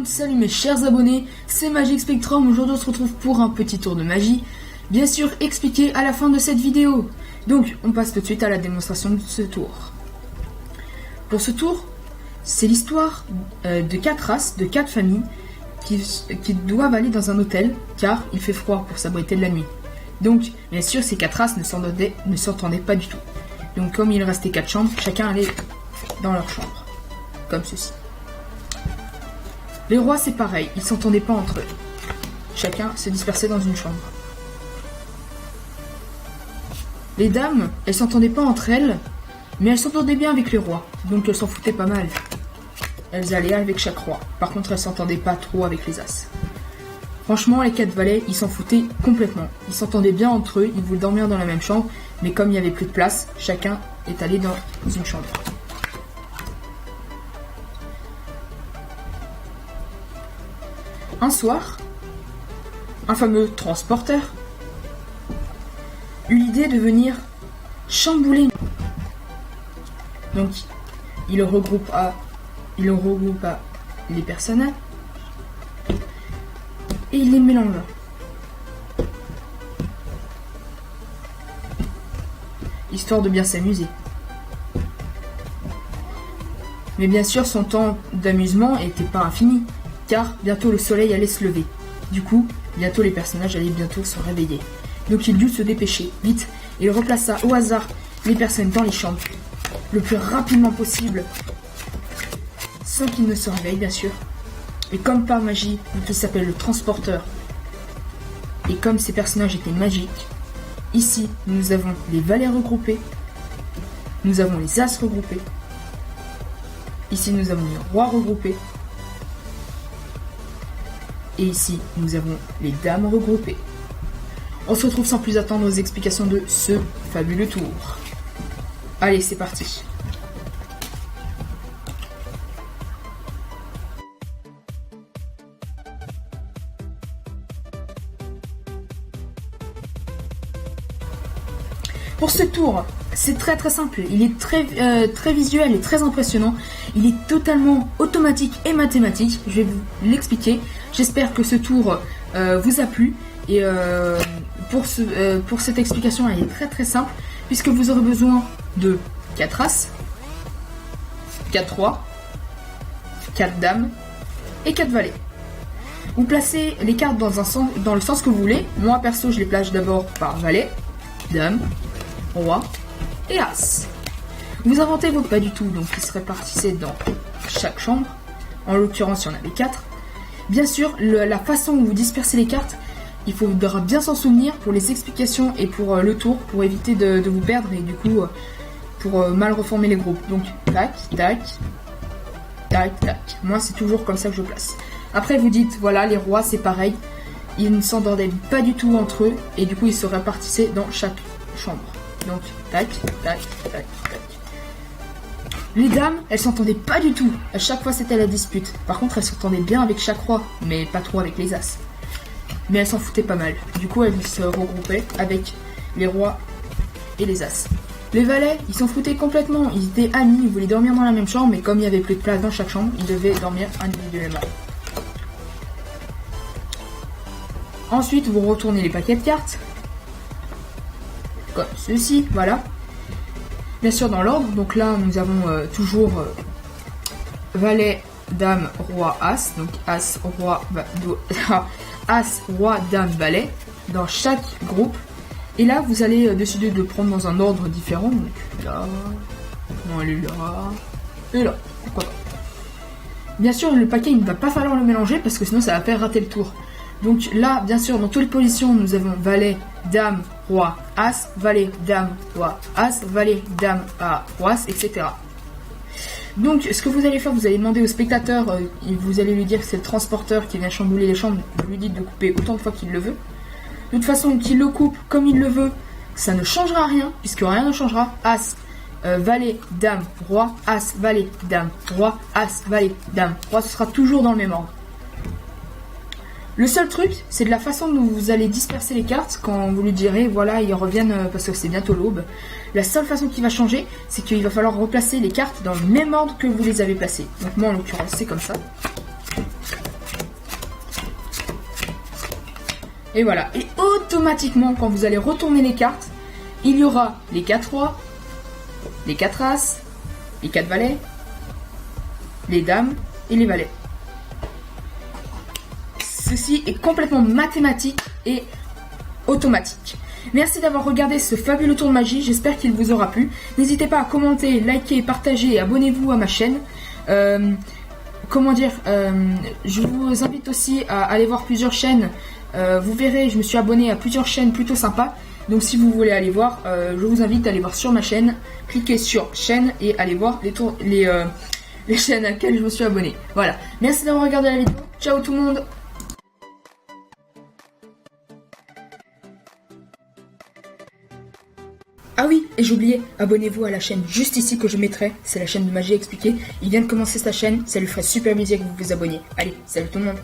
salut mes chers abonnés, c'est Magic Spectrum. Aujourd'hui on se retrouve pour un petit tour de magie, bien sûr expliqué à la fin de cette vidéo. Donc on passe tout de suite à la démonstration de ce tour. Pour ce tour, c'est l'histoire de 4 races, de 4 familles qui doivent aller dans un hôtel car il fait froid pour s'abriter de la nuit. Donc bien sûr ces 4 races ne s'entendaient pas du tout. Donc comme il restait 4 chambres, chacun allait dans leur chambre, comme ceci. Les rois c'est pareil, ils s'entendaient pas entre eux. Chacun se dispersait dans une chambre. Les dames, elles s'entendaient pas entre elles, mais elles s'entendaient bien avec les rois, donc elles s'en foutaient pas mal. Elles allaient avec chaque roi, par contre elles s'entendaient pas trop avec les as. Franchement, les 4 valets, ils s'en foutaient complètement. Ils s'entendaient bien entre eux, ils voulaient dormir dans la même chambre, mais comme il n'y avait plus de place, chacun est allé dans une chambre. Un soir, un fameux transporteur eut l'idée de venir chambouler. Donc, il regroupa les personnages et il les mélangea. Histoire de bien s'amuser. Mais bien sûr, son temps d'amusement n'était pas infini, car bientôt le soleil allait se lever. Du coup, bientôt les personnages allaient bientôt se réveiller. Donc il dut se dépêcher, vite, et il replaça au hasard les personnes dans les chambres, le plus rapidement possible, sans qu'ils ne se réveillent bien sûr. Et comme par magie, il s'appelle le transporteur, et comme ces personnages étaient magiques, ici nous avons les valets regroupés, nous avons les as regroupés, ici nous avons les rois regroupés, et ici, nous avons les dames regroupées. On se retrouve sans plus attendre aux explications de ce fabuleux tour. Allez, c'est parti. Pour ce tour, c'est très simple. Il est très visuel et très impressionnant. Il est totalement automatique et mathématique. Je vais vous l'expliquer. J'espère que ce tour vous a plu. Et pour cette explication, elle est très simple. Puisque vous aurez besoin de 4 races, 4 rois, 4 dames et 4 valets. Vous placez les cartes dans le sens que vous voulez. Moi perso, je les place d'abord par valet, dame, roi et as. Vous inventez vos pas du tout, donc ils se répartissaient dans chaque chambre. En l'occurrence, il y en avait 4. Bien sûr, la façon où vous dispersez les cartes, il faudra bien s'en souvenir pour les explications et pour le tour, pour éviter de vous perdre et du coup, pour mal reformer les groupes. Donc, tac, tac, tac, tac. Moi, c'est toujours comme ça que je place. Après, vous dites, voilà, les rois, c'est pareil. Ils ne s'entendaient pas du tout entre eux et du coup, ils se répartissaient dans chaque chambre. Donc, tac, tac, tac, tac. Les dames, elles s'entendaient pas du tout. À chaque fois, c'était la dispute. Par contre, elles s'entendaient bien avec chaque roi, mais pas trop avec les as. Mais elles s'en foutaient pas mal. Du coup, elles se regroupaient avec les rois et les as. Les valets, ils s'en foutaient complètement. Ils étaient amis, ils voulaient dormir dans la même chambre, mais comme il n'y avait plus de place dans chaque chambre, ils devaient dormir individuellement. Ensuite, vous retournez les paquets de cartes. Comme ceci, voilà. Bien sûr dans l'ordre, donc là nous avons toujours valet, dame, roi, as, donc as, roi, as, roi, dame, valet, dans chaque groupe. Et là vous allez décider de le prendre dans un ordre différent, donc là, non, elle est là, et là, pourquoi pas. Bien sûr le paquet il ne va pas falloir le mélanger parce que sinon ça va faire rater le tour. Donc là, bien sûr, dans toutes les positions, nous avons valet, dame, roi, as, valet, dame, roi, as, valet, dame, roi, as, etc. Donc, ce que vous allez faire, vous allez demander au spectateur, vous allez lui dire que c'est le transporteur qui vient chambouler les chambres, vous lui dites de couper autant de fois qu'il le veut. De toute façon, qu'il le coupe comme il le veut, ça ne changera rien, puisque rien ne changera. As, valet, dame, roi, as, valet, dame, roi, as, valet, dame, roi, ce sera toujours dans le même ordre. Le seul truc, c'est de la façon dont vous allez disperser les cartes quand vous lui direz, voilà, ils reviennent parce que c'est bientôt l'aube. La seule façon qui va changer, c'est qu'il va falloir replacer les cartes dans le même ordre que vous les avez placées. Donc moi, en l'occurrence, c'est comme ça. Et voilà. Et automatiquement, quand vous allez retourner les cartes, il y aura les 4 rois, les 4 as, les 4 valets, les dames et les valets. Ceci est complètement mathématique et automatique. Merci d'avoir regardé ce fabuleux tour de magie, j'espère qu'il vous aura plu. N'hésitez pas à commenter, liker, partager et abonnez-vous à ma chaîne. Je vous invite aussi à aller voir plusieurs chaînes. Vous verrez, je me suis abonné à plusieurs chaînes plutôt sympas. Donc si vous voulez aller voir, je vous invite à aller voir sur ma chaîne. Cliquez sur chaîne et allez voir les chaînes à laquelle je me suis abonné. Voilà, merci d'avoir regardé la vidéo. Ciao tout le monde. Ah oui, et j'ai oublié, abonnez-vous à la chaîne juste ici que je mettrai, c'est la chaîne de Magie Expliquée. Il vient de commencer sa chaîne, ça lui ferait super plaisir que vous vous abonniez. Allez, salut tout le monde.